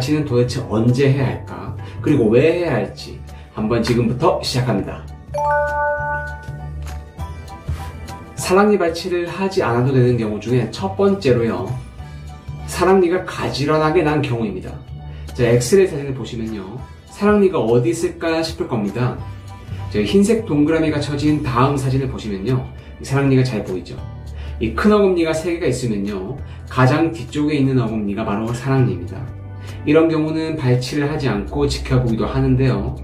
발치는 도대체 언제 해야 할까? 그리고 왜 해야 할지 한번 지금부터 시작합니다. 사랑니 발치를 하지 않아도 되는 경우 중에 첫 번째로요, 사랑니가 가지런하게 난 경우입니다. 자, 엑스레이 사진을 보시면요, 사랑니가 어디 있을까 싶을 겁니다. 흰색 동그라미가 쳐진 다음 사진을 보시면요, 이 사랑니가 잘 보이죠? 이 큰 어금니가 3개가 있으면요, 가장 뒤쪽에 있는 어금니가 바로 사랑니입니다. 이런 경우는 발치를 하지 않고 지켜보기도 하는데요,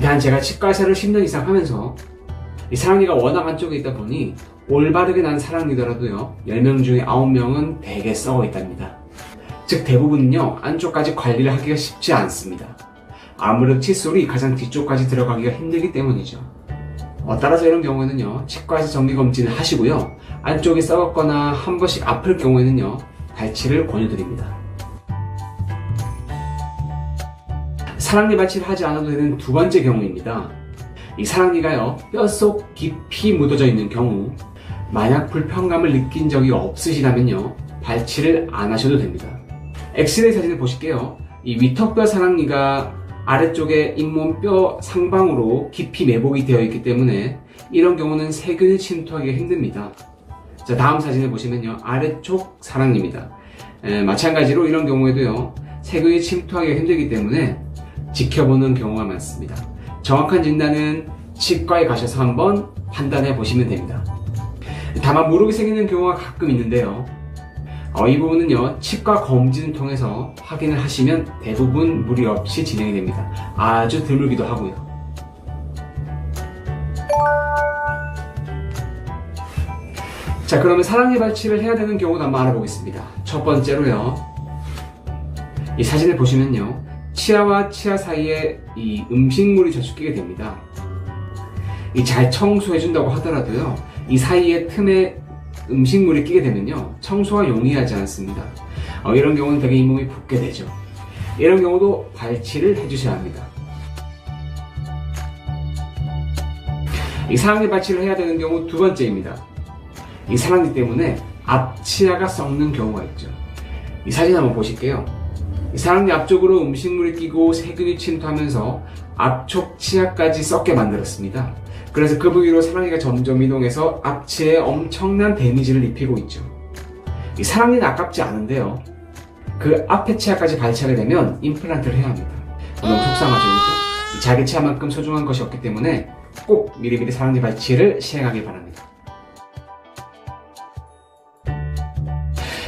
단 제가 치과 의사를 10년 이상 하면서 이 사랑니가 워낙 안쪽에 있다 보니 올바르게 난 사랑니더라도요, 10명 중에 9명은 대개 썩어 있답니다. 즉 대부분은요, 안쪽까지 관리를 하기가 쉽지 않습니다. 아무래도 칫솔이 가장 뒤쪽까지 들어가기가 힘들기 때문이죠. 따라서 이런 경우에는요, 치과에서 정기검진을 하시고요, 안쪽이 썩었거나 한 번씩 아플 경우에는요, 발치를 권유드립니다. 사랑니 발치를 하지 않아도 되는 두 번째 경우입니다. 이 사랑니가요, 뼛속 깊이 묻어져 있는 경우, 만약 불편감을 느낀 적이 없으시다면요, 발치를 안 하셔도 됩니다. 엑스레이 사진을 보실게요. 이 위턱뼈 사랑니가 아래쪽에 잇몸 뼈 상방으로 깊이 매복이 되어 있기 때문에 이런 경우는 세균이 침투하기가 힘듭니다. 자, 다음 사진을 보시면요, 아래쪽 사랑니입니다. 마찬가지로 이런 경우에도요, 세균이 침투하기가 힘들기 때문에 지켜보는 경우가 많습니다. 정확한 진단은 치과에 가셔서 한번 판단해 보시면 됩니다. 다만 무릎이 생기는 경우가 가끔 있는데요, 이 부분은요, 치과 검진을 통해서 확인을 하시면 대부분 무리 없이 진행이 됩니다. 아주 드물기도 하고요. 자, 그러면 사랑니 발치를 해야 되는 경우도 한번 알아보겠습니다. 첫 번째로요, 이 사진을 보시면요, 치아와 치아 사이에 이 음식물이 저축되게 됩니다. 이 잘 청소해준다고 하더라도요, 이 사이에 틈에 음식물이 끼게 되면요, 청소가 용이하지 않습니다. 이런 경우는 되게 잇몸이 붓게 되죠. 이런 경우도 발치를 해주셔야 합니다. 이 사랑니 발치를 해야 되는 경우 두 번째입니다. 이 사랑니 때문에 앞치아가 썩는 경우가 있죠. 이 사진 한번 보실게요. 이 사랑니 앞쪽으로 음식물이 끼고 세균이 침투하면서 앞쪽 치아까지 썩게 만들었습니다. 그래서 그 부위로 사랑니가 점점 이동해서 앞치아에 엄청난 데미지를 입히고 있죠. 이 사랑니는 아깝지 않은데요, 그 앞에 치아까지 발치하게 되면 임플란트를 해야 합니다. 너무 속상하죠, 그렇죠? 자기 치아만큼 소중한 것이 없기 때문에 꼭 미리미리 사랑니 발치를 시행하길 바랍니다.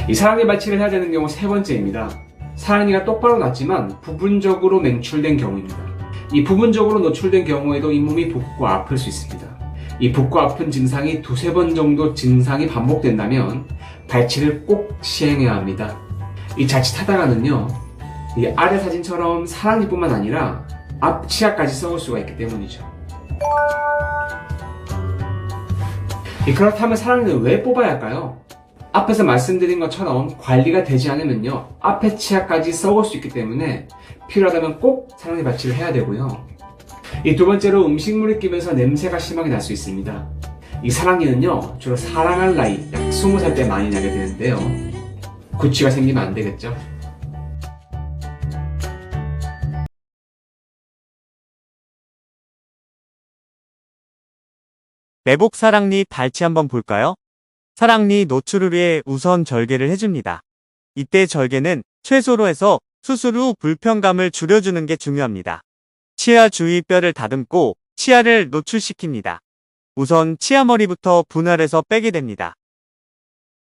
이 사랑니 발치를 해야 되는 경우 세 번째입니다. 사랑니가 똑바로 났지만 부분적으로 맹출된 경우입니다. 이 부분적으로 노출된 경우에도 잇몸이 붓고 아플 수 있습니다. 이 붓고 아픈 증상이 두세 번 정도 증상이 반복된다면 발치를 꼭 시행해야 합니다. 이 자칫하다가는요, 이 아래 사진처럼 사랑니뿐만 아니라 앞치아까지 썩을 수가 있기 때문이죠. 그렇다면 사랑니는 왜 뽑아야 할까요? 앞에서 말씀드린 것처럼 관리가 되지 않으면요, 앞에 치아까지 썩을 수 있기 때문에 필요하다면 꼭 사랑니 발치를 해야 되고요. 이 두 번째로 음식물이 끼면서 냄새가 심하게 날 수 있습니다. 이 사랑니는요, 주로 사랑할 나이, 약 20살 때 많이 나게 되는데요, 구취가 생기면 안 되겠죠. 매복 사랑니 발치 한번 볼까요? 사랑니 노출을 위해 우선 절개를 해줍니다. 이때 절개는 최소로 해서 수술 후 불편감을 줄여주는 게 중요합니다. 치아 주위 뼈를 다듬고 치아를 노출시킵니다. 우선 치아머리부터 분할해서 빼게 됩니다.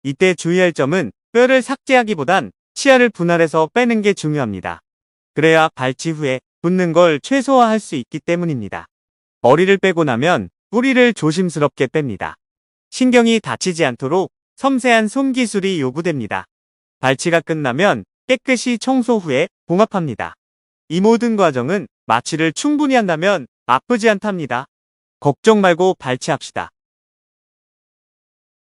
이때 주의할 점은 뼈를 삭제하기보단 치아를 분할해서 빼는 게 중요합니다. 그래야 발치 후에 붓는 걸 최소화할 수 있기 때문입니다. 머리를 빼고 나면 뿌리를 조심스럽게 뺍니다. 신경이 다치지 않도록 섬세한 손기술이 요구됩니다. 발치가 끝나면 깨끗이 청소 후에 봉합합니다. 이 모든 과정은 마취를 충분히 한다면 아프지 않답니다. 걱정 말고 발치합시다.